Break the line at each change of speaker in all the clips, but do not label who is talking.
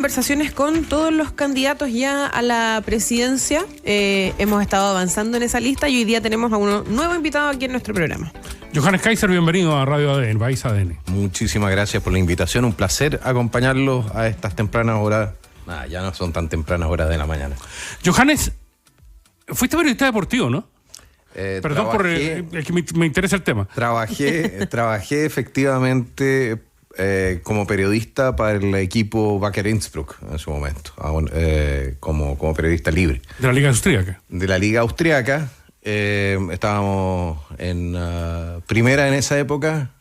Conversaciones con todos los candidatos ya a la presidencia. Hemos estado avanzando en esa lista y hoy día tenemos a un nuevo invitado aquí en nuestro programa.
Johannes Kaiser, bienvenido a Radio ADN, País ADN.
Muchísimas gracias por la invitación, un placer acompañarlos a estas tempranas horas. Ya no son tan tempranas horas de la mañana.
Johannes, fuiste periodista deportivo, ¿no? Perdón por
trabajé,
que me interesa el tema.
Trabajé efectivamente como periodista para el equipo Wacker Innsbruck en su momento, como periodista libre.
De la Liga Austríaca.
De la Liga Austriaca. Estábamos en primera en esa época.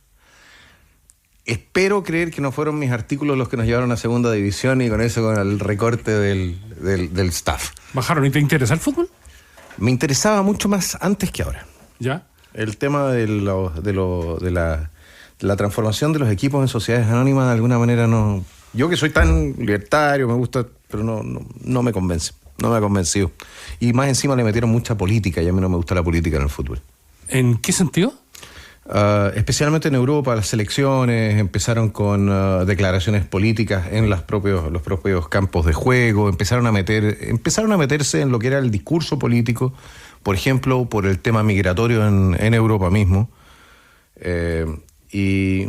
Espero creer que no fueron mis artículos los que nos llevaron a segunda división y con eso, con el recorte del staff.
¿Bajaron y te interesa el fútbol?
Me interesaba mucho más antes que ahora.
¿Ya?
El tema de la transformación de los equipos en sociedades anónimas, de alguna manera no. Yo que soy tan libertario, me gusta, pero no me convence. No me ha convencido. Y más encima le metieron mucha política y a mí no me gusta la política en el fútbol.
¿En qué sentido?
Especialmente en Europa, las selecciones empezaron con declaraciones políticas en los propios campos de juego, empezaron a meterse en lo que era el discurso político, por ejemplo, por el tema migratorio en Europa mismo. Y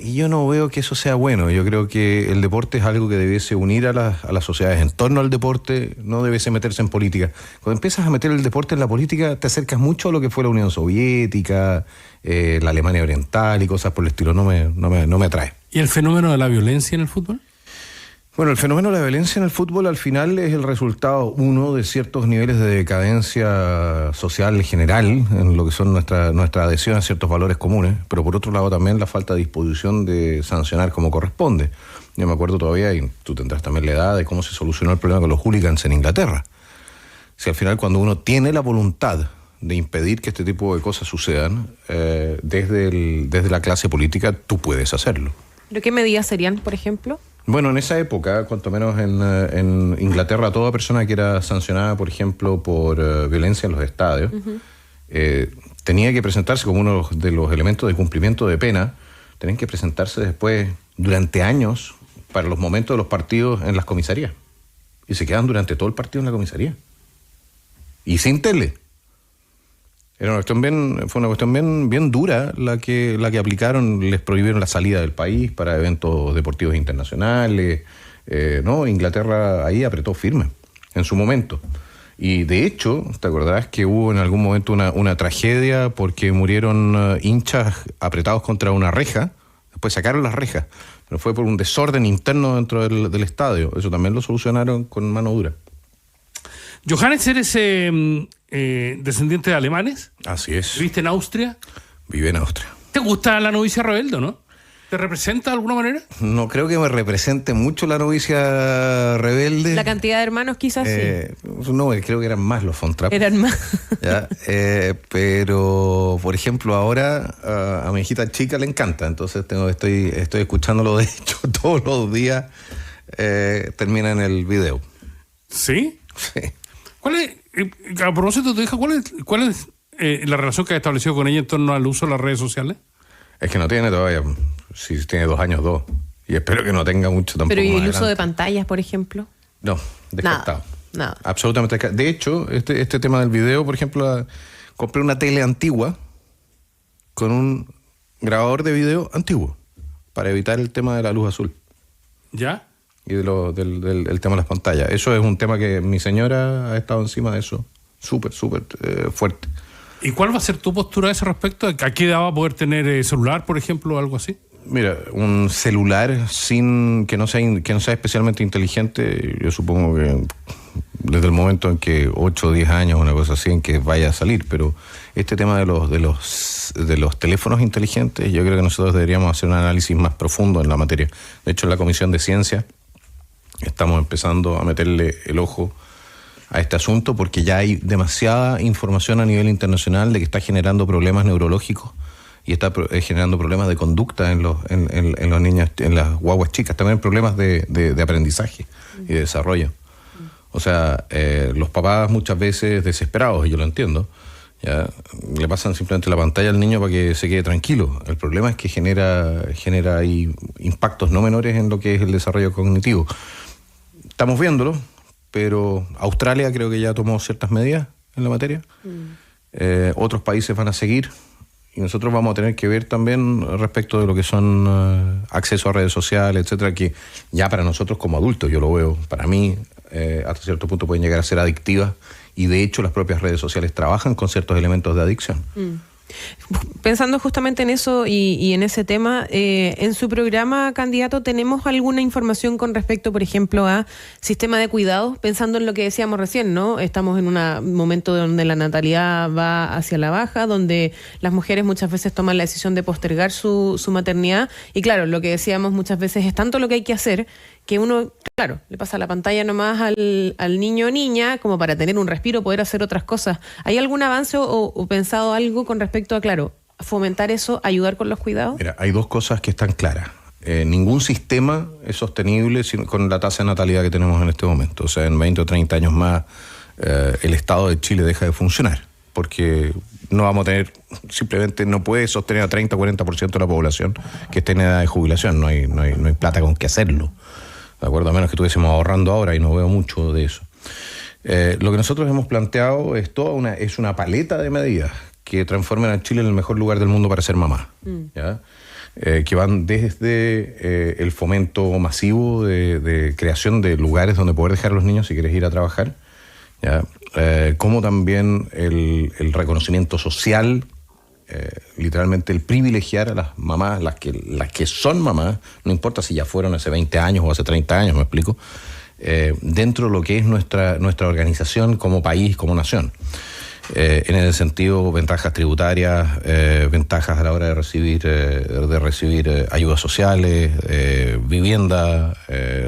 yo no veo que eso sea bueno. Yo creo que el deporte es algo que debiese unir a las sociedades en torno al deporte, no debiese meterse en política. Cuando empiezas a meter el deporte en la política, te acercas mucho a lo que fue la Unión Soviética, la Alemania Oriental y cosas por el estilo. No me atrae.
¿Y el fenómeno de la violencia en el fútbol?
Bueno, el fenómeno de la violencia en el fútbol al final es el resultado, de ciertos niveles de decadencia social general, en lo que son nuestra adhesión a ciertos valores comunes, pero por otro lado también la falta de disposición de sancionar como corresponde. Yo me acuerdo todavía, y tú tendrás también la edad, de cómo se solucionó el problema con los hooligans en Inglaterra. Si al final cuando uno tiene la voluntad de impedir que este tipo de cosas sucedan, desde la clase política, tú puedes hacerlo.
¿Pero qué medidas serían, por ejemplo?
Bueno, en esa época, cuanto menos en Inglaterra, toda persona que era sancionada, por ejemplo, por violencia en los estadios, tenía que presentarse como uno de los elementos de cumplimiento de pena, tenían que presentarse después, durante años, para los momentos de los partidos en las comisarías. Y se quedan durante todo el partido en la comisaría. Y sin tele. Fue una cuestión bien dura la que aplicaron. Les prohibieron la salida del país para eventos deportivos internacionales. Inglaterra ahí apretó firme en su momento. Y de hecho, ¿te acordás que hubo en algún momento una tragedia porque murieron hinchas apretados contra una reja? Después sacaron las rejas, pero fue por un desorden interno dentro del estadio. Eso también lo solucionaron con mano dura.
Johannes, ¿eres descendiente de alemanes?
Así es.
¿Viviste en Austria?
Vive en Austria.
¿Te gusta la novicia rebelde, no? ¿Te representa de alguna manera?
No creo que me represente mucho la novicia rebelde.
La cantidad de hermanos quizás sí.
No, creo que eran más los von Trapp.
Eran más.
¿Ya? Pero, por ejemplo, ahora a mi hijita chica le encanta, entonces estoy escuchándolo, de hecho, todos los días termina en el video.
¿Sí?
Sí.
¿Cuál es, a propósito de tu hija, cuál es la relación que has establecido con ella en torno al uso de las redes sociales?
Es que no tiene todavía, si tiene 2 años, 2. Y espero que no tenga mucho tampoco.
¿Pero y el
adelante.
uso de pantallas, por ejemplo?
No, descartado.
Nada.
Absolutamente descartado. De hecho, este tema del video, por ejemplo, compré una tele antigua con un grabador de video antiguo para evitar el tema de la luz azul.
¿Ya?
Y del tema de las pantallas. Eso es un tema que mi señora ha estado encima de eso súper fuerte.
¿Y cuál va a ser tu postura a ese respecto? ¿A qué edad va a poder tener celular, por ejemplo, o algo así?
Mira, un celular que no sea especialmente inteligente, yo supongo que desde el momento en que 8 o 10 años, una cosa así, en que vaya a salir, pero este tema de los teléfonos inteligentes, yo creo que nosotros deberíamos hacer un análisis más profundo en la materia. De hecho, en la Comisión de Ciencia estamos empezando a meterle el ojo a este asunto porque ya hay demasiada información a nivel internacional de que está generando problemas neurológicos y está generando problemas de conducta en los niños, en las guaguas chicas, también problemas de aprendizaje y de desarrollo. O sea, los papás muchas veces desesperados, y yo lo entiendo, ya le pasan simplemente la pantalla al niño para que se quede tranquilo. El problema es que genera ahí impactos no menores en lo que es el desarrollo cognitivo. Estamos viéndolo, pero Australia creo que ya tomó ciertas medidas en la materia. Otros países van a seguir y nosotros vamos a tener que ver también respecto de lo que son acceso a redes sociales, etcétera, que ya para nosotros como adultos, yo lo veo, para mí, hasta cierto punto pueden llegar a ser adictivas y de hecho las propias redes sociales trabajan con ciertos elementos de adicción.
Pensando justamente en eso y en ese tema, en su programa, candidato, ¿tenemos alguna información con respecto, por ejemplo, a sistema de cuidados? Pensando en lo que decíamos recién, ¿no? Estamos en un momento donde la natalidad va hacia la baja, donde las mujeres muchas veces toman la decisión de postergar su maternidad. Y claro, lo que decíamos muchas veces es tanto lo que hay que hacer que uno, claro, le pasa la pantalla nomás al niño o niña como para tener un respiro, poder hacer otras cosas. ¿Hay algún avance o pensado algo con respecto a, claro, fomentar eso, ayudar con los cuidados?
Mira, hay dos cosas que están claras. Ningún sistema es sostenible con la tasa de natalidad que tenemos en este momento. O sea, en 20 o 30 años más el Estado de Chile deja de funcionar, porque no vamos a tener, simplemente no puede sostener a 30 o 40% de la población que esté en edad de jubilación. No hay plata con qué hacerlo. ¿De acuerdo? A menos que estuviésemos ahorrando ahora y no veo mucho de eso. Lo que nosotros hemos planteado es una paleta de medidas que transformen a Chile en el mejor lugar del mundo para ser mamá. ¿Ya? Que van desde el fomento masivo de creación de lugares donde poder dejar a los niños si quieres ir a trabajar, ¿ya? Como también el reconocimiento social, literalmente el privilegiar a las mamás, las que son mamás, no importa si ya fueron hace 20 años o hace 30 años, me explico, dentro de lo que es nuestra organización como país, como nación. En ese sentido, ventajas tributarias, ventajas a la hora de recibir ayudas sociales, vivienda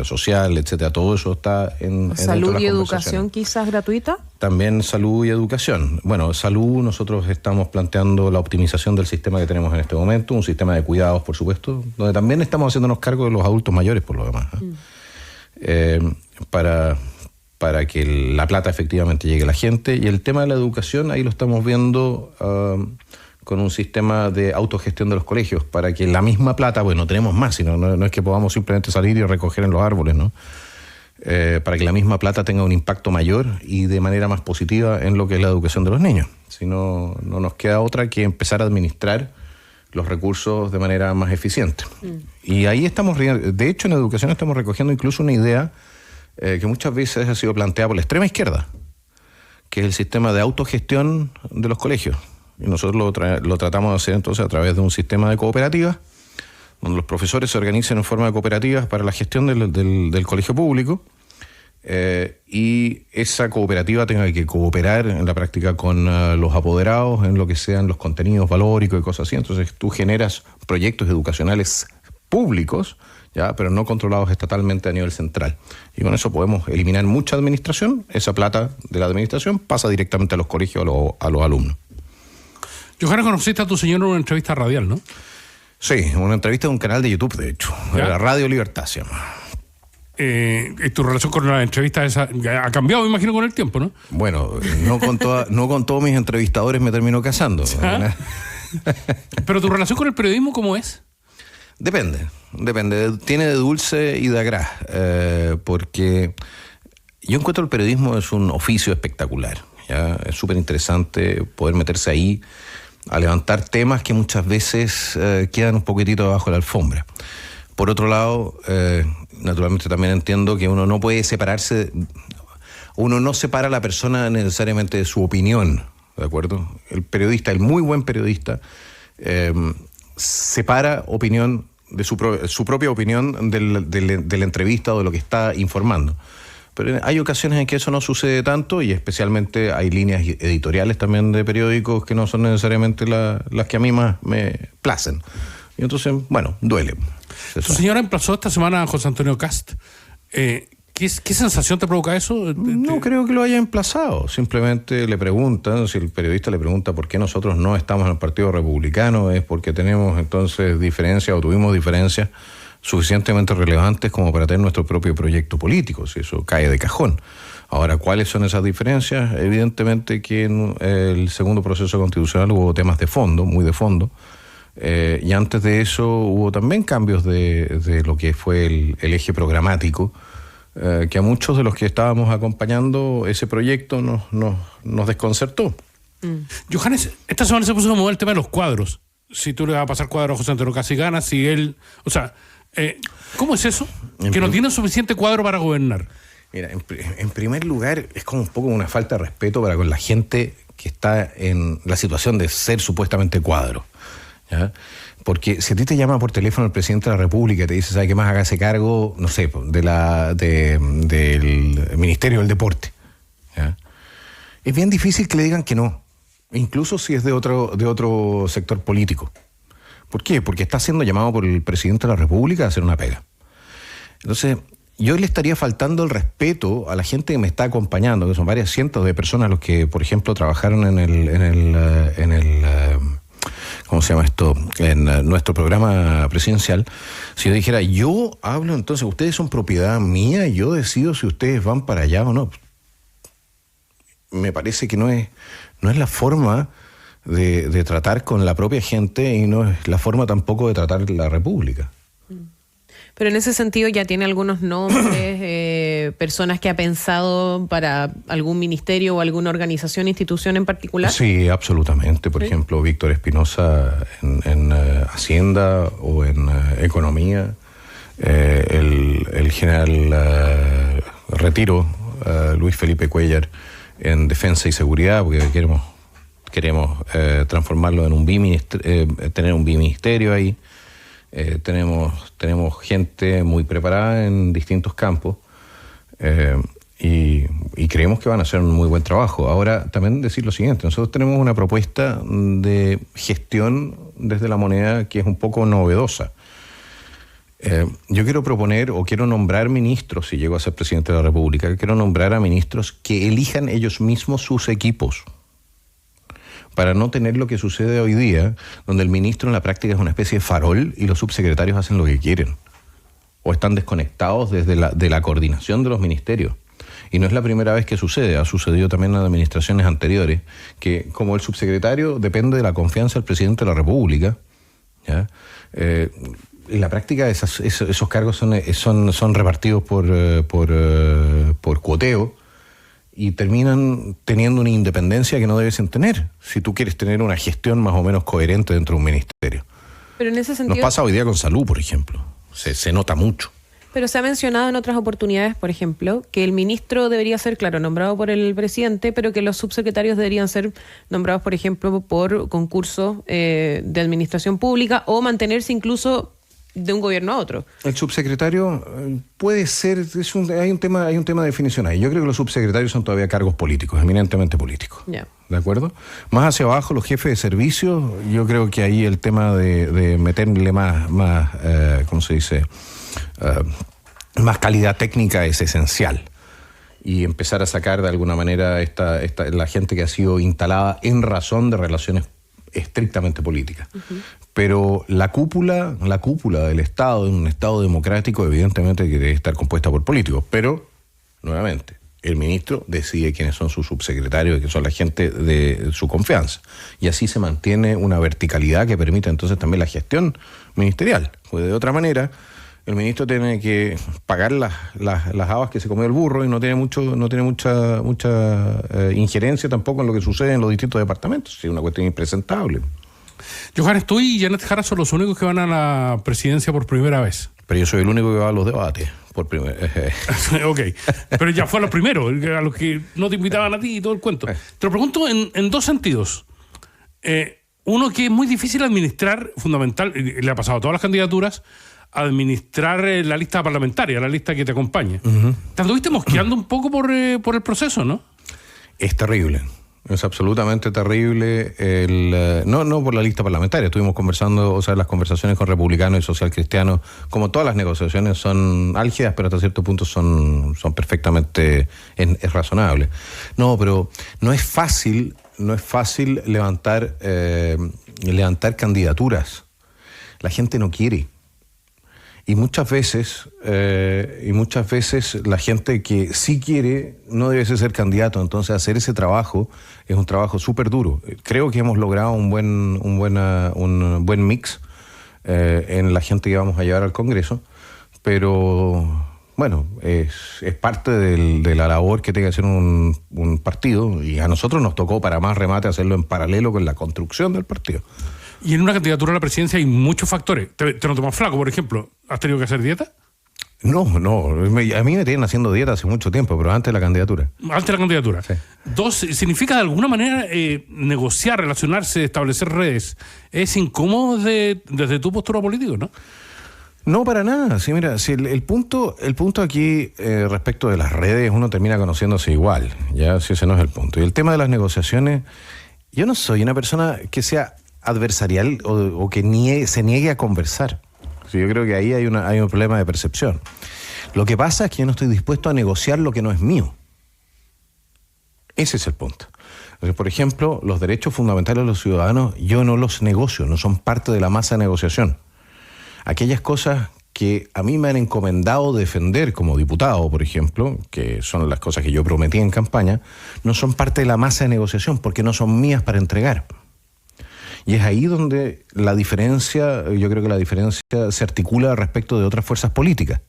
social, etcétera. Todo eso está en
salud y educación, quizás gratuita.
También salud y educación. Bueno, salud, nosotros estamos planteando la optimización del sistema que tenemos en este momento, un sistema de cuidados, por supuesto, donde también estamos haciéndonos cargo de los adultos mayores, por lo demás, para que la plata efectivamente llegue a la gente. Y el tema de la educación, ahí lo estamos viendo con un sistema de autogestión de los colegios, para que la misma plata, pues no tenemos más, sino no es que podamos simplemente salir y recoger en los árboles, ¿no? Para que la misma plata tenga un impacto mayor y de manera más positiva en lo que es la educación de los niños. Si no nos queda otra que empezar a administrar los recursos de manera más eficiente. Y ahí estamos, de hecho en educación estamos recogiendo incluso una idea que muchas veces ha sido planteada por la extrema izquierda, que es el sistema de autogestión de los colegios. Y nosotros lo tratamos de hacer entonces a través de un sistema de cooperativas, donde los profesores se organicen en forma de cooperativas para la gestión del colegio público, y esa cooperativa tenga que cooperar en la práctica con los apoderados en lo que sean los contenidos valóricos y cosas así. Entonces tú generas proyectos educacionales públicos, ¿ya? Pero no controlados estatalmente a nivel central. Y con eso podemos eliminar mucha administración. Esa plata de la administración pasa directamente a los colegios, a los alumnos.
Johanna, conociste a tu señor en una entrevista radial, ¿no?
Sí, una entrevista de un canal de YouTube, de hecho. De la Radio Libertad se llama.
Tu relación con la entrevista esa ha cambiado, me imagino, con el tiempo, ¿no?
Bueno, no con todos mis entrevistadores me termino casando.
Pero tu relación con el periodismo, ¿cómo es?
Depende. Tiene de dulce y de agraz, porque yo encuentro el periodismo es un oficio espectacular, ¿ya? Es súper interesante poder meterse ahí a levantar temas que muchas veces quedan un poquitito debajo de la alfombra. Por otro lado, naturalmente también entiendo que uno no puede separarse, uno no separa a la persona necesariamente de su opinión, ¿de acuerdo? El periodista, el muy buen periodista, separa opinión de su propia opinión de la entrevista o de lo que está informando. Pero hay ocasiones en que eso no sucede tanto, y especialmente hay líneas editoriales también de periódicos que no son necesariamente las que a mí más me placen. Y entonces, bueno, duele.
Tu señora emplazó esta semana a José Antonio Kast. ¿Qué sensación te provoca eso?
No creo que lo haya emplazado. Simplemente le preguntan, si el periodista le pregunta por qué nosotros no estamos en el Partido Republicano, es porque tenemos entonces diferencias o tuvimos diferencias suficientemente relevantes como para tener nuestro propio proyecto político, si eso cae de cajón. Ahora, ¿cuáles son esas diferencias? Evidentemente que en el segundo proceso constitucional hubo temas de fondo, muy de fondo, y antes de eso hubo también cambios de lo que fue el eje programático que a muchos de los que estábamos acompañando ese proyecto nos desconcertó.
Johannes, esta semana se puso de moda el tema de los cuadros. Si tú le vas a pasar cuadro a José Antonio Casi gana, si él... O sea, ¿cómo es eso? Que no tiene suficiente cuadro para gobernar.
Mira, en primer lugar, es como un poco una falta de respeto para con la gente que está en la situación de ser supuestamente cuadro, ¿ya? Porque si a ti te llama por teléfono el presidente de la República y te dice, ¿sabe qué más? Hágase cargo, no sé, del Ministerio del Deporte, ¿ya? Es bien difícil que le digan que no, incluso si es de otro sector político. ¿Por qué? Porque está siendo llamado por el presidente de la República a hacer una pega. Entonces, yo le estaría faltando el respeto a la gente que me está acompañando, que son varias cientos de personas los que, por ejemplo, trabajaron en el ¿cómo se llama esto? En nuestro programa presidencial. Si yo dijera, yo hablo, entonces ustedes son propiedad mía y yo decido si ustedes van para allá o no. Me parece que no es la forma de tratar con la propia gente y no es la forma tampoco de tratar la República.
Pero en ese sentido ya tiene algunos nombres, personas que ha pensado para algún ministerio o alguna organización, institución en particular.
Sí, absolutamente. Por ejemplo, Víctor Espinosa en Hacienda o en Economía, el general retiro, Luis Felipe Cuellar, en Defensa y Seguridad, porque queremos transformarlo en un tener un biministerio ahí. Tenemos gente muy preparada en distintos campos y creemos que van a hacer un muy buen trabajo. Ahora, también decir lo siguiente, nosotros tenemos una propuesta de gestión desde la moneda que es un poco novedosa. Yo quiero proponer o quiero nombrar ministros, si llego a ser presidente de la República, quiero nombrar a ministros que elijan ellos mismos sus equipos, para no tener lo que sucede hoy día, donde el ministro en la práctica es una especie de farol y los subsecretarios hacen lo que quieren, o están desconectados de la coordinación de los ministerios. Y no es la primera vez que sucede, ha sucedido también en administraciones anteriores, que como el subsecretario depende de la confianza del presidente de la República, ¿ya? En la práctica esos cargos son repartidos por cuoteo, y terminan teniendo una independencia que no debiesen tener, si tú quieres tener una gestión más o menos coherente dentro de un ministerio.
Pero en ese sentido...
Nos pasa hoy día con salud, por ejemplo. Se nota mucho.
Pero se ha mencionado en otras oportunidades, por ejemplo, que el ministro debería ser, claro, nombrado por el presidente, pero que los subsecretarios deberían ser nombrados, por ejemplo, por concurso de administración pública o mantenerse incluso de un gobierno a otro.
El subsecretario puede ser, hay un tema de definición ahí. Yo creo que los subsecretarios son todavía cargos políticos, eminentemente políticos.
Yeah.
¿De acuerdo? Más hacia abajo, los jefes de servicio, yo creo que ahí el tema de meterle más ¿cómo se dice? Más calidad técnica es esencial. Y empezar a sacar de alguna manera la gente que ha sido instalada en razón de relaciones estrictamente políticas. Uh-huh. Pero la cúpula del Estado, de un Estado democrático, evidentemente que debe estar compuesta por políticos. Pero, nuevamente, el ministro decide quiénes son sus subsecretarios y que son la gente de su confianza. Y así se mantiene una verticalidad que permite entonces también la gestión ministerial. Pues de otra manera, el ministro tiene que pagar las habas que se comió el burro y no tiene mucha injerencia tampoco en lo que sucede en los distintos departamentos. Es una cuestión impresentable.
Johannes, tú y Janet Jara son los únicos que van a la presidencia por primera vez.
Pero yo soy el único que va a los debates por primera vez.
Ok, pero ya fue a los primeros, a los que no te invitaban a ti y todo el cuento. Te lo pregunto en dos sentidos. Uno, que es muy difícil administrar, fundamental, le ha pasado a todas las candidaturas, administrar la lista parlamentaria, la lista que te acompaña. Uh-huh. Te anduviste mosqueando un poco por el proceso, ¿no?
Es terrible. Es absolutamente terrible. No por la lista parlamentaria. Estuvimos conversando, o sea, las conversaciones con republicanos y socialcristianos, como todas las negociaciones, son álgidas, pero hasta cierto punto son perfectamente es razonable. No, pero no es fácil levantar candidaturas. La gente no quiere. Y muchas veces la gente que sí quiere no debe ser candidato. Entonces hacer ese trabajo es un trabajo súper duro. Creo que hemos logrado un buen mix en la gente que vamos a llevar al Congreso, pero bueno, es parte de la labor que tiene que hacer un partido, y a nosotros nos tocó, para más remate, hacerlo en paralelo con la construcción del partido.
Y en una candidatura a la presidencia hay muchos factores. ¿Te noto más flaco, por ejemplo? ¿Has tenido que hacer dieta?
No, a mí me tienen haciendo dieta hace mucho tiempo, pero antes de la candidatura.
Antes de la candidatura.
Sí.
2, ¿significa de alguna manera negociar, relacionarse, establecer redes? ¿Es incómodo desde tu postura político, no?
No, para nada. Sí, mira, si el punto aquí respecto de las redes, uno termina conociéndose igual, ya, si ese no es el punto. Y el tema de las negociaciones, yo no soy una persona que sea adversarial o que se niegue a conversar. Sí, yo creo que ahí hay un problema de percepción. Lo que pasa es que yo no estoy dispuesto a negociar lo que no es mío. Ese es el punto. Entonces, por ejemplo, los derechos fundamentales de los ciudadanos, yo no los negocio, no son parte de la masa de negociación. Aquellas cosas que a mí me han encomendado defender como diputado, por ejemplo, que son las cosas que yo prometí en campaña, no son parte de la masa de negociación porque no son mías para entregar. Y es ahí donde la diferencia, yo creo que la diferencia se articula respecto de otras fuerzas políticas.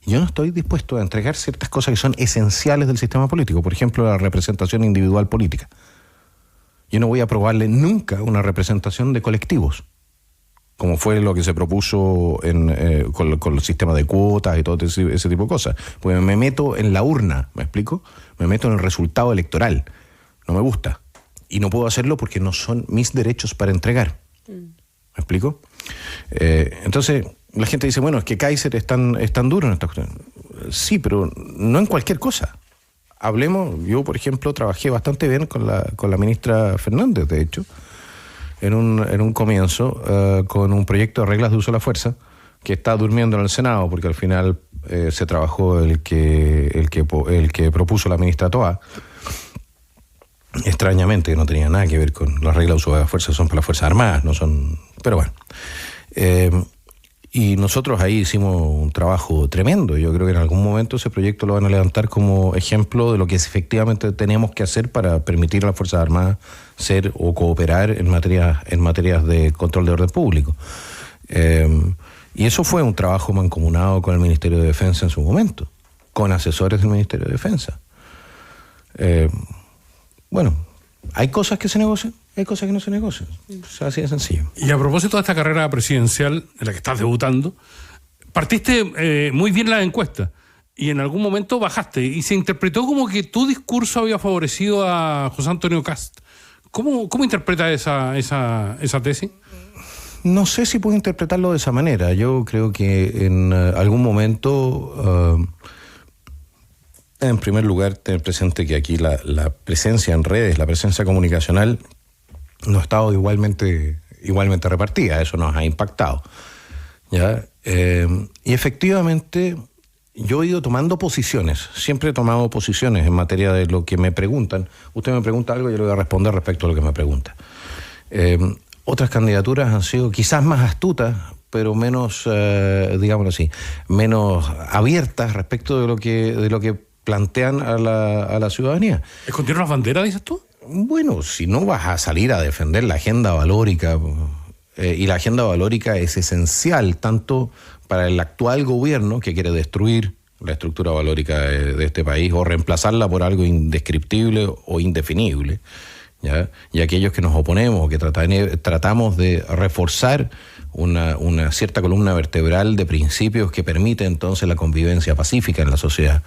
Yo no estoy dispuesto a entregar ciertas cosas que son esenciales del sistema político, por ejemplo, la representación individual política. Yo no voy a aprobarle nunca una representación de colectivos, como fue lo que se propuso con el sistema de cuotas y todo ese tipo de cosas. Pues me meto en la urna, ¿me explico? Me meto en el resultado electoral. No me gusta. Y no puedo hacerlo porque no son mis derechos para entregar. ¿Me explico? Entonces, la gente dice, bueno, es que Kaiser es tan duro en esta cuestión. Sí, pero no en cualquier cosa. Hablemos, yo, por ejemplo, trabajé bastante bien con la ministra Fernández, de hecho, en un comienzo, con un proyecto de reglas de uso de la fuerza, que está durmiendo en el Senado, porque al final se trabajó el que propuso la ministra Toa. Extrañamente, no tenía nada que ver con las reglas de uso de la fuerza, son para las Fuerzas Armadas, no son... Pero bueno. Y nosotros ahí hicimos un trabajo tremendo. Yo creo que en algún momento ese proyecto lo van a levantar como ejemplo de lo que efectivamente tenemos que hacer para permitir a las Fuerzas Armadas ser o cooperar en materias de control de orden público. Y eso fue un trabajo mancomunado con el Ministerio de Defensa en su momento, con asesores del Ministerio de Defensa. Bueno, hay cosas que se negocian, hay cosas que no se negocian. Es así de sencillo.
Y a propósito de esta carrera presidencial en la que estás debutando, partiste muy bien la encuesta y en algún momento bajaste y se interpretó como que tu discurso había favorecido a José Antonio Kast. ¿Cómo interpretas esa tesis?
No sé si puedo interpretarlo de esa manera. Yo creo que en algún momento... En primer lugar, tener presente que aquí la presencia en redes, la presencia comunicacional, no ha estado igualmente repartida. Eso nos ha impactado, ¿ya? Y efectivamente, yo he ido tomando posiciones. Siempre he tomado posiciones en materia de lo que me preguntan. Usted me pregunta algo y yo le voy a responder respecto a lo que me pregunta. Otras candidaturas han sido quizás más astutas, pero menos, digámoslo así, menos abiertas respecto de lo que plantean a la ciudadanía.
¿Escondieron las banderas, dices tú?
Bueno, si no vas a salir a defender la agenda valórica, y la agenda valórica es esencial tanto para el actual gobierno, que quiere destruir la estructura valórica de este país o reemplazarla por algo indescriptible o indefinible, ¿ya? Y aquellos que nos oponemos, que tratamos de reforzar una cierta columna vertebral de principios que permite entonces la convivencia pacífica en la sociedad.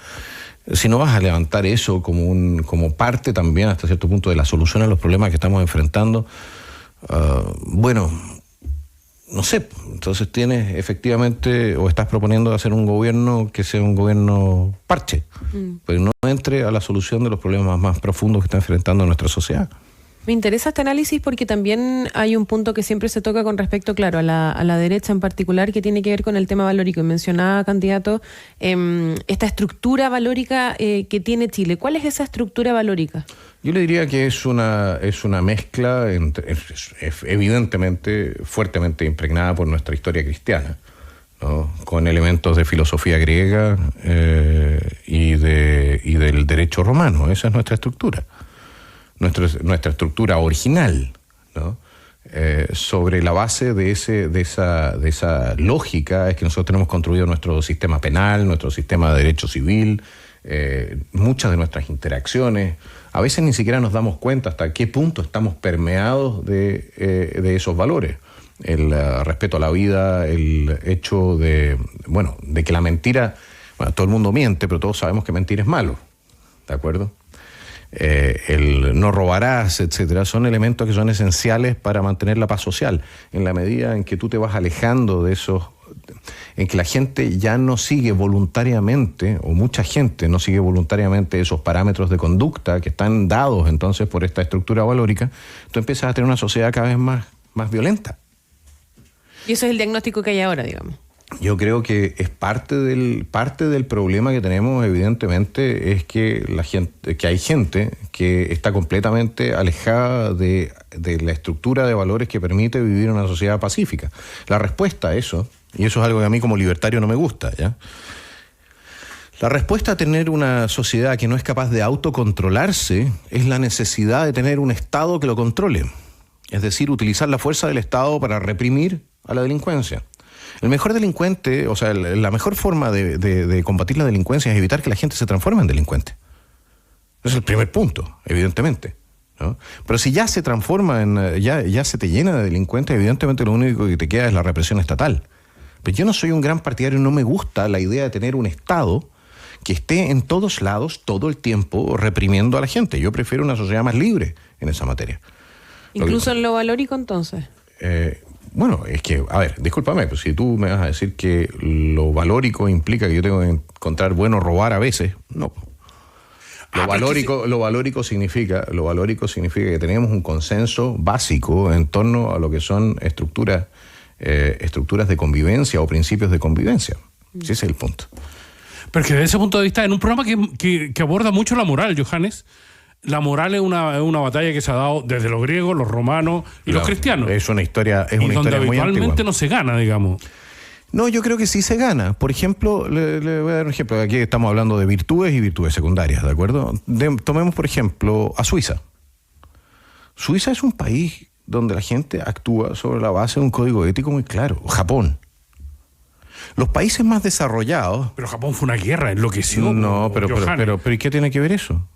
Si no vas a levantar eso como parte también hasta cierto punto de la solución a los problemas que estamos enfrentando, bueno, no sé, entonces tienes efectivamente o estás proponiendo hacer un gobierno que sea un gobierno parche, pero no entre a la solución de los problemas más profundos que está enfrentando nuestra sociedad.
Me interesa este análisis porque también hay un punto que siempre se toca con respecto, claro, a la derecha en particular, que tiene que ver con el tema valórico. Y mencionaba, candidato, esta estructura valórica que tiene Chile. ¿Cuál es esa estructura valórica?
Yo le diría que es una mezcla, es evidentemente fuertemente impregnada por nuestra historia cristiana, ¿no? Con elementos de filosofía griega y del derecho romano. Esa es nuestra estructura. Nuestra estructura original, ¿no? sobre la base de esa lógica es que nosotros tenemos construido nuestro sistema penal, nuestro sistema de derecho civil, muchas de nuestras interacciones. A veces ni siquiera nos damos cuenta hasta qué punto estamos permeados de esos valores. El respeto a la vida, el hecho de que la mentira, todo el mundo miente, pero todos sabemos que mentir es malo, ¿de acuerdo? El no robarás, etcétera, son elementos que son esenciales para mantener la paz social. En la medida en que tú te vas alejando de esos, en que la gente ya no sigue voluntariamente, o mucha gente no sigue voluntariamente esos parámetros de conducta que están dados entonces por esta estructura valórica, tú empiezas a tener una sociedad cada vez más violenta.
Y eso es el diagnóstico que hay ahora, digamos.
Yo creo que es parte del problema que tenemos, evidentemente, es que hay gente que está completamente alejada de la estructura de valores que permite vivir una sociedad pacífica. La respuesta a eso, y eso es algo que a mí como libertario no me gusta, ¿ya? La respuesta a tener una sociedad que no es capaz de autocontrolarse es la necesidad de tener un Estado que lo controle. Es decir, utilizar la fuerza del Estado para reprimir a la delincuencia. El mejor delincuente, o sea, la mejor forma de combatir la delincuencia es evitar que la gente se transforme en delincuente. Ese es el primer punto, evidentemente, ¿no? Pero si ya se transforma ya se te llena de delincuentes, evidentemente lo único que te queda es la represión estatal. Pero yo no soy un gran partidario, no me gusta la idea de tener un Estado que esté en todos lados, todo el tiempo, reprimiendo a la gente. Yo prefiero una sociedad más libre en esa materia.
Incluso en lo valórico, entonces.
Bueno, es que, a ver, discúlpame, pues si tú me vas a decir que lo valórico implica que yo tengo que encontrar bueno robar a veces, no. Lo valórico significa que tenemos un consenso básico en torno a lo que son estructuras de convivencia o principios de convivencia. Ese es el punto.
Pero que desde ese punto de vista, en un programa que aborda mucho la moral, Johannes, la moral es una batalla que se ha dado desde los griegos, los romanos y los cristianos.
Es una historia muy antigua.
Y donde habitualmente no se gana, digamos.
No, yo creo que sí se gana. Por ejemplo, le voy a dar un ejemplo. Aquí estamos hablando de virtudes y virtudes secundarias, ¿de acuerdo? Tomemos, por ejemplo, a Suiza. Suiza es un país donde la gente actúa sobre la base de un código ético muy claro. Japón. Los países más desarrollados...
Pero Japón fue una guerra, enloqueció.
No, pero ¿y qué tiene que ver eso?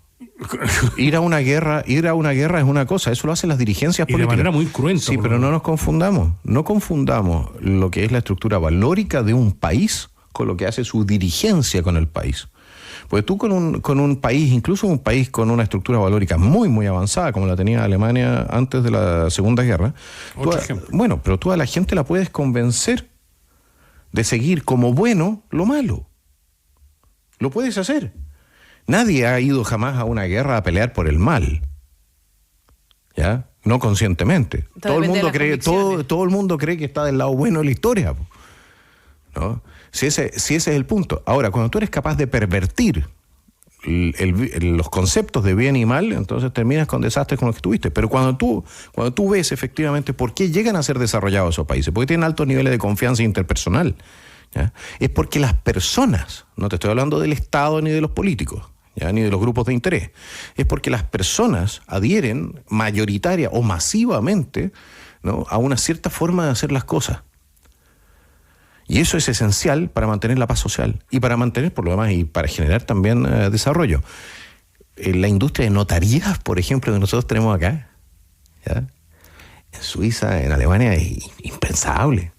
Ir a una guerra es una cosa, eso lo hacen las dirigencias políticas.
Y de manera muy cruenta.
Sí, pero no nos confundamos. No confundamos lo que es la estructura valórica de un país con lo que hace su dirigencia con el país. Pues tú con un país, incluso un país con una estructura valórica muy, muy avanzada, como la tenía Alemania antes de la Segunda Guerra, pero tú a la gente la puedes convencer de seguir como bueno lo malo. Lo puedes hacer. Nadie ha ido jamás a una guerra a pelear por el mal, ¿ya? No conscientemente. Todo el mundo cree que está del lado bueno de la historia, ¿no? Si ese es el punto. Ahora, cuando tú eres capaz de pervertir los conceptos de bien y mal, entonces terminas con desastres como los que tuviste. Pero cuando tú ves efectivamente por qué llegan a ser desarrollados esos países, porque tienen altos niveles de confianza interpersonal, ¿ya? Es porque las personas, no te estoy hablando del Estado ni de los políticos, ¿ya? Ni de los grupos de interés, es porque las personas adhieren mayoritaria o masivamente, ¿no?, a una cierta forma de hacer las cosas. Y eso es esencial para mantener la paz social y para mantener, por lo demás, y para generar también desarrollo. La industria de notarías, por ejemplo, que nosotros tenemos acá, ¿ya?, en Suiza, en Alemania, es impensable.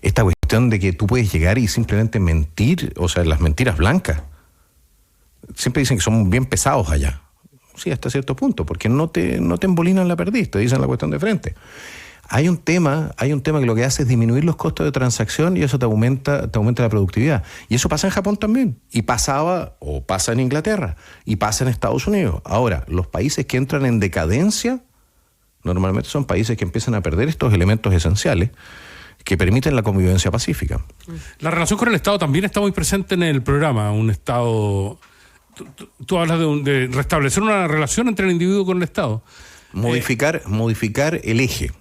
Esta cuestión de que tú puedes llegar y simplemente mentir, o sea, las mentiras blancas. Siempre dicen que son bien pesados allá. Sí, hasta cierto punto, porque no te embolinan la perdiz, te dicen la cuestión de frente. Hay un tema que lo que hace es disminuir los costos de transacción y eso te aumenta la productividad. Y eso pasa en Japón también. Y pasa en Inglaterra. Y pasa en Estados Unidos. Ahora, los países que entran en decadencia, normalmente son países que empiezan a perder estos elementos esenciales que permiten la convivencia pacífica.
La relación con el Estado también está muy presente en el programa. Un Estado... Tú hablas de restablecer una relación entre el individuo con el Estado.
Modificar el eje.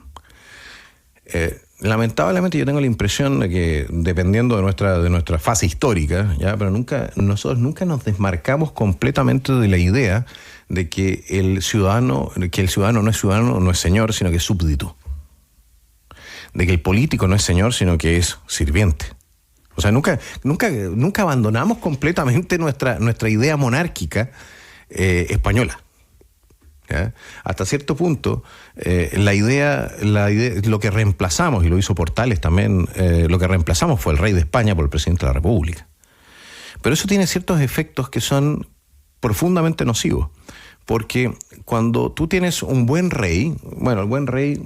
lamentablemente yo tengo la impresión de que, dependiendo de nuestra fase histórica, ya, pero nosotros nunca nos desmarcamos completamente de la idea de que el ciudadano no es señor, sino que es súbdito. De que el político no es señor, sino que es sirviente. O sea, nunca abandonamos completamente nuestra idea monárquica española. ¿Ya? Hasta cierto punto, la idea, lo que reemplazamos, y lo hizo Portales también, lo que reemplazamos fue el rey de España por el presidente de la República. Pero eso tiene ciertos efectos que son profundamente nocivos, porque cuando tú tienes un buen rey, bueno, el buen rey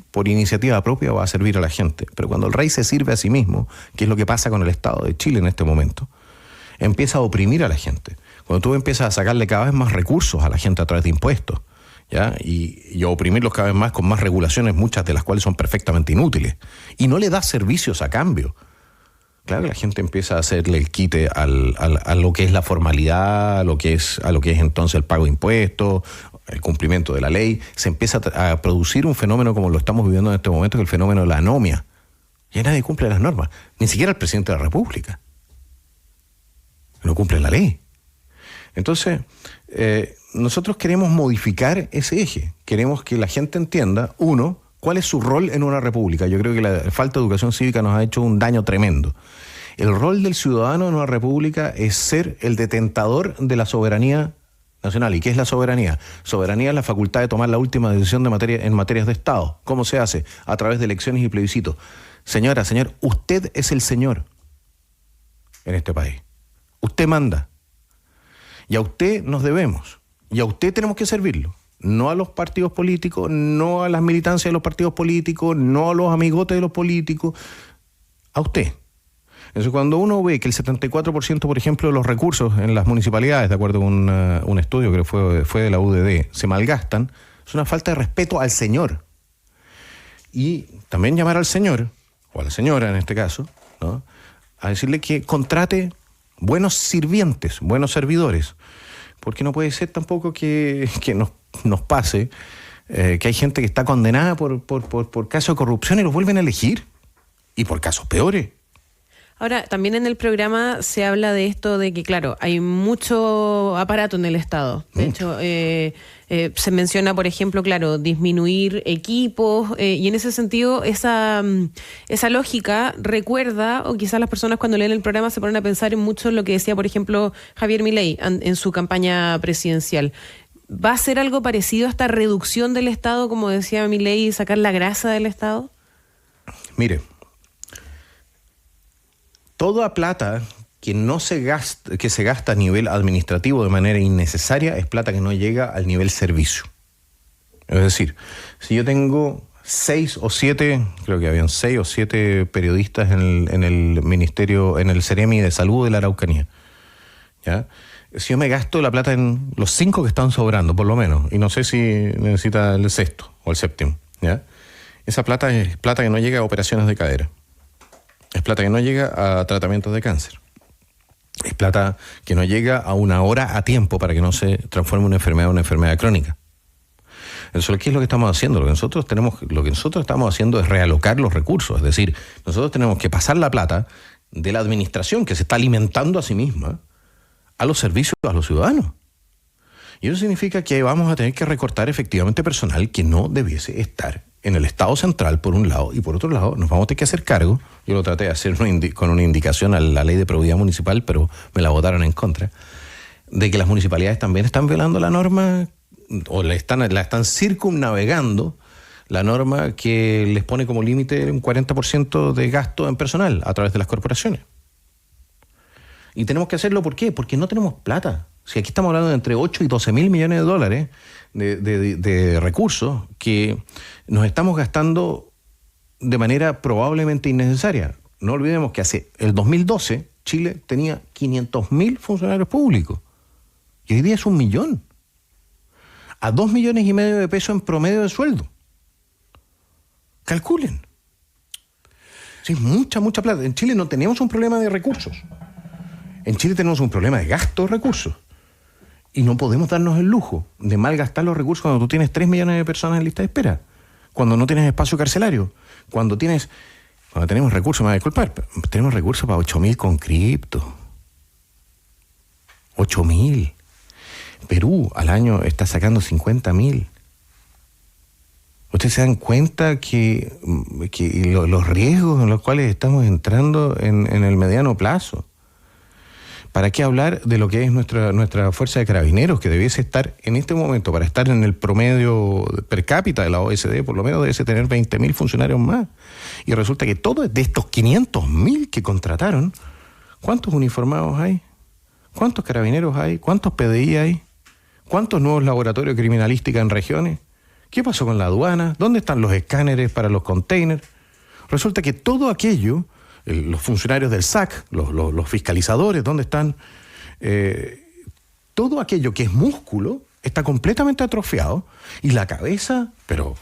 por iniciativa propia va a servir a la gente, pero cuando el rey se sirve a sí mismo, que es lo que pasa con el Estado de Chile en este momento, empieza a oprimir a la gente. Cuando tú empiezas a sacarle cada vez más recursos a la gente a través de impuestos, ¿ya? Y a oprimirlos cada vez más con más regulaciones, muchas de las cuales son perfectamente inútiles, y no le das servicios a cambio, claro que la gente empieza a hacerle el quite a lo que es la formalidad, a lo que es entonces el pago de impuestos, el cumplimiento de la ley. Se empieza a producir un fenómeno como lo estamos viviendo en este momento, que es el fenómeno de la anomia. Ya nadie cumple las normas, ni siquiera el presidente de la República. No cumple la ley. Entonces, nosotros queremos modificar ese eje. Queremos que la gente entienda, uno, cuál es su rol en una república. Yo creo que la falta de educación cívica nos ha hecho un daño tremendo. El rol del ciudadano en una república es ser el detentador de la soberanía nacional. ¿Y qué es la soberanía? Soberanía es la facultad de tomar la última decisión en materias de Estado. ¿Cómo se hace? A través de elecciones y plebiscitos. Señora, señor, usted es el señor en este país. Usted manda. Y a usted nos debemos. Y a usted tenemos que servirlo. No a los partidos políticos, no a las militancias de los partidos políticos, no a los amigotes de los políticos. A usted. Entonces, cuando uno ve que el 74%, por ejemplo, de los recursos en las municipalidades, de acuerdo con un estudio que fue de la UDD, se malgastan, es una falta de respeto al señor. Y también llamar al señor, o a la señora en este caso, ¿no?, a decirle que contrate buenos sirvientes, buenos servidores. Porque no puede ser tampoco que nos pase que hay gente que está condenada por casos de corrupción y los vuelven a elegir. Y por casos peores.
Ahora, también en el programa se habla de esto de que, claro, hay mucho aparato en el Estado. De hecho, se menciona, por ejemplo, claro, disminuir equipos, y en ese sentido, esa lógica recuerda, o quizás las personas cuando leen el programa se ponen a pensar en mucho en lo que decía, por ejemplo, Javier Milei en su campaña presidencial. ¿Va a ser algo parecido a esta reducción del Estado, como decía Milei, sacar la grasa del Estado?
Mire, toda plata que se gasta a nivel administrativo de manera innecesaria es plata que no llega al nivel servicio. Es decir, si yo tengo 6 o 7, creo que habían 6 o 7 periodistas en el ministerio, en el Ceremi de Salud de la Araucanía, ¿ya? Si yo me gasto la plata en los 5 que están sobrando, por lo menos, y no sé si necesita el 6º o el 7º, ¿ya? Esa plata es plata que no llega a operaciones de cadera. Es plata que no llega a tratamientos de cáncer. Es plata que no llega a una hora a tiempo para que no se transforme una enfermedad crónica. Eso, ¿qué es lo que estamos haciendo? Lo que nosotros estamos haciendo es realocar los recursos. Es decir, nosotros tenemos que pasar la plata de la administración que se está alimentando a sí misma a los servicios a los ciudadanos. Y eso significa que vamos a tener que recortar efectivamente personal que no debiese estar en el Estado central, por un lado, y por otro lado, nos vamos a tener que hacer cargo. Yo lo traté de hacer con una indicación a la ley de probidad municipal, pero me la votaron en contra, de que las municipalidades también están violando la norma, o la están circunnavegando la norma que les pone como límite un 40% de gasto en personal a través de las corporaciones. Y tenemos que hacerlo, ¿por qué? Porque no tenemos plata. Si aquí estamos hablando de entre 8 y 12 mil millones de dólares de recursos que nos estamos gastando de manera probablemente innecesaria. No olvidemos que hace el 2012 Chile tenía 500.000 funcionarios públicos y hoy día es 1 millón. A 2,5 millones de pesos en promedio de sueldo. Calculen. Sí, mucha plata. En Chile no tenemos un problema de recursos. En Chile tenemos un problema de gasto de recursos. Y no podemos darnos el lujo de malgastar los recursos cuando tú tienes 3 millones de personas en lista de espera, cuando no tienes espacio carcelario, Cuando tenemos recursos, me va a disculpar, tenemos recursos para 8.000 con cripto. 8.000. Perú al año está sacando 50.000. ¿Ustedes se dan cuenta que los riesgos en los cuales estamos entrando en el mediano plazo? ¿Para qué hablar de lo que es nuestra fuerza de carabineros, que debiese estar en este momento, para estar en el promedio per cápita de la OSD, por lo menos debiese tener 20.000 funcionarios más? Y resulta que todos de estos 500.000 que contrataron, ¿cuántos uniformados hay? ¿Cuántos carabineros hay? ¿Cuántos PDI hay? ¿Cuántos nuevos laboratorios de criminalística en regiones? ¿Qué pasó con la aduana? ¿Dónde están los escáneres para los containers? Resulta que todo aquello, los funcionarios del SAC, los fiscalizadores, ¿dónde están? Todo aquello que es músculo está completamente atrofiado y la cabeza, pero...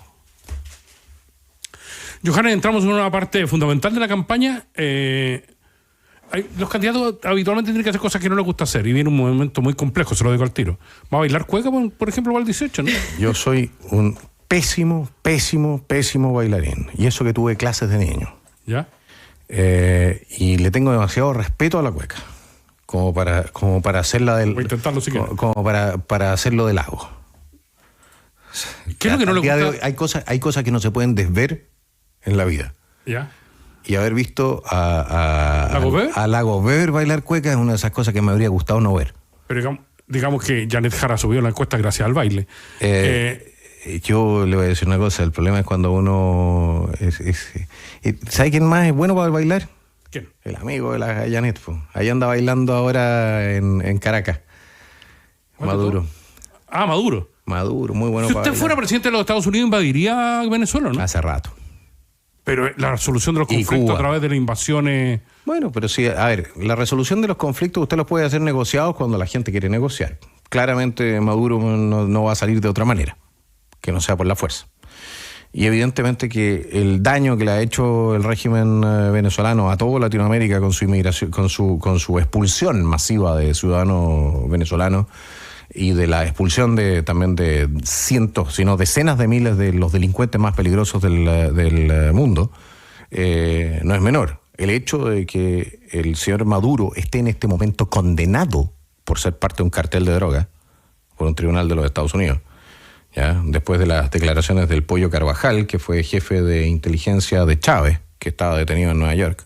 Johannes, entramos en una parte fundamental de la campaña. Los candidatos habitualmente tienen que hacer cosas que no les gusta hacer y viene un momento muy complejo, se lo digo al tiro. ¿Va a bailar cueca, por ejemplo, para el 18, no?
Yo soy un pésimo bailarín, y eso que tuve clases de niño.
¿Ya?
Y le tengo demasiado respeto a la cueca, como para hacerla del...
Voy a intentarlo si quieres.
Como para hacerlo del lago.
¿Qué es lo que no le gusta?
Hay cosas que no se pueden desver en la vida.
¿Ya?
Y haber visto a Lago Weber bailar cueca es una de esas cosas que me habría gustado no ver.
Pero digamos que Janet Jara subió la encuesta gracias al baile.
Yo le voy a decir una cosa, el problema es cuando uno... ¿Sabe quién más es bueno para bailar?
¿Quién?
El amigo de la Janet. Ahí anda bailando ahora en Caracas. Maduro.
Ah, Maduro.
Maduro, muy bueno
si
para
usted
bailar.
fuera presidente de los Estados Unidos, invadiría Venezuela, ¿no?
Hace rato.
Pero la resolución de los conflictos a través de las invasiones...
Bueno, pero sí, a ver, la resolución de los conflictos usted los puede hacer negociados cuando la gente quiere negociar. Claramente Maduro no va a salir de otra manera, que no sea por la fuerza. Y evidentemente que el daño que le ha hecho el régimen venezolano a toda Latinoamérica con su inmigración, con su expulsión masiva de ciudadanos venezolanos y de la expulsión también de cientos, sino decenas de miles de los delincuentes más peligrosos del mundo, no es menor. El hecho de que el señor Maduro esté en este momento condenado por ser parte de un cartel de droga por un tribunal de los Estados Unidos, ¿ya? Después de las declaraciones del Pollo Carvajal, que fue jefe de inteligencia de Chávez, que estaba detenido en Nueva York,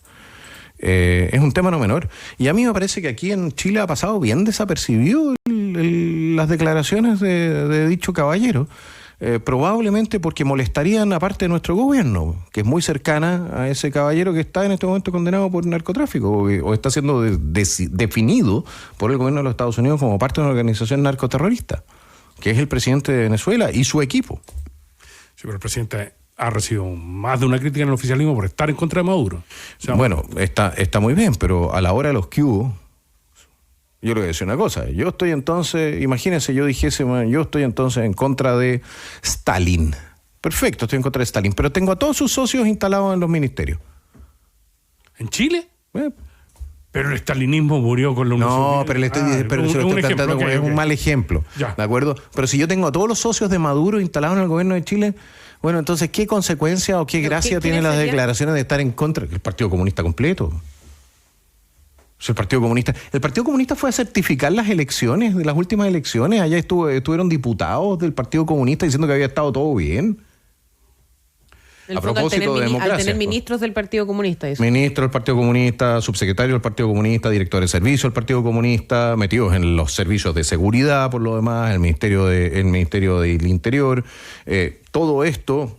es un tema no menor. Y a mí me parece que aquí en Chile ha pasado bien desapercibido las declaraciones de dicho caballero, probablemente porque molestarían a parte de nuestro gobierno, que es muy cercana a ese caballero que está en este momento condenado por narcotráfico o está siendo definido por el gobierno de los Estados Unidos como parte de una organización narcoterrorista, que es el presidente de Venezuela y su equipo.
Sí, pero el presidente ha recibido más de una crítica en el oficialismo por estar en contra de Maduro. O sea,
bueno, está muy bien, pero a la hora de los que hubo, yo le voy a decir una cosa. Yo estoy entonces, imagínense, yo estoy entonces en contra de Stalin. Perfecto, estoy en contra de Stalin, pero tengo a todos sus socios instalados en los ministerios.
¿En Chile? Pero el estalinismo murió con la Unión Soviética.
No, pero le estoy cantando como es un mal ejemplo.
Ya.
¿De acuerdo? Pero si yo tengo a todos los socios de Maduro instalados en el gobierno de Chile, bueno, entonces, ¿qué consecuencia o qué gracia tienen las declaraciones de estar en contra del Partido Comunista completo? El Partido Comunista fue a certificar las elecciones, de las últimas elecciones. Allá estuvieron diputados del Partido Comunista diciendo que había estado todo bien.
A propósito de democracia. Al tener ministros del Partido Comunista. Eso.
Ministro del Partido Comunista, subsecretario del Partido Comunista, director de servicio del Partido Comunista, metidos en los servicios de seguridad, por lo demás, el Ministerio del Interior. Todo esto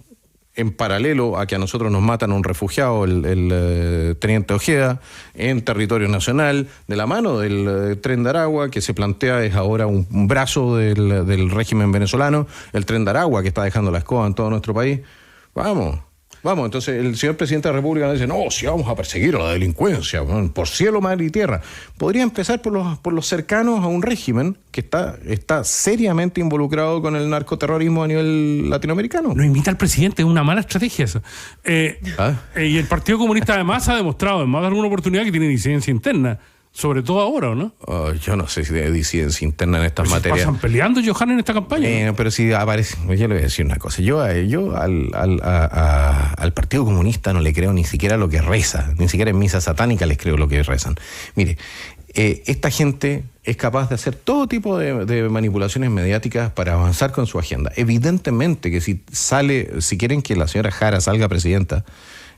en paralelo a que a nosotros nos matan a un refugiado, el teniente Ojeda, en territorio nacional, de la mano del Tren de Aragua, que se plantea es ahora un brazo del régimen venezolano, el Tren de Aragua que está dejando la escoba en todo nuestro país. Vamos, entonces el señor presidente de la República dice, no, si vamos a perseguir a la delincuencia, por cielo, mar y tierra. Podría empezar por los cercanos a un régimen que está seriamente involucrado con el narcoterrorismo a nivel latinoamericano.
No invita al presidente, es una mala estrategia esa. Y el Partido Comunista además ha demostrado en más de alguna oportunidad que tiene disidencia interna. Sobre todo ahora, ¿o no?
Yo no sé si hay disidencia interna en estas
Pues se
materias.
pasan peleando, Johan, en esta campaña.
Pero si aparece, yo le voy a decir una cosa. Yo al Partido Comunista no le creo ni siquiera lo que reza, ni siquiera en misa satánica les creo lo que rezan. Mire, esta gente es capaz de hacer todo tipo de manipulaciones mediáticas para avanzar con su agenda. Evidentemente que si quieren que la señora Jara salga presidenta,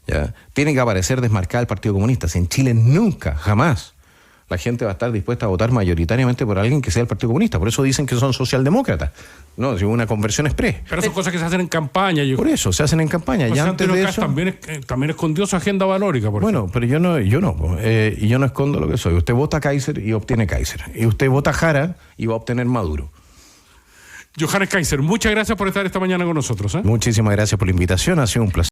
¿ya? Tiene que aparecer desmarcada el Partido Comunista. Si en Chile nunca, jamás, la gente va a estar dispuesta a votar mayoritariamente por alguien que sea el Partido Comunista. Por eso dicen que son socialdemócratas. No, es una conversión exprés.
Pero son cosas que se hacen en campaña.
Por eso, se hacen en campaña.
Pues
ya antes de eso,
también escondió su agenda valórica.
Bueno, pero yo no escondo lo que soy. Usted vota Kaiser y obtiene Kaiser. Y usted vota Jara y va a obtener Maduro.
Johannes Kaiser, muchas gracias por estar esta mañana con nosotros.
Muchísimas gracias por la invitación. Ha sido un placer.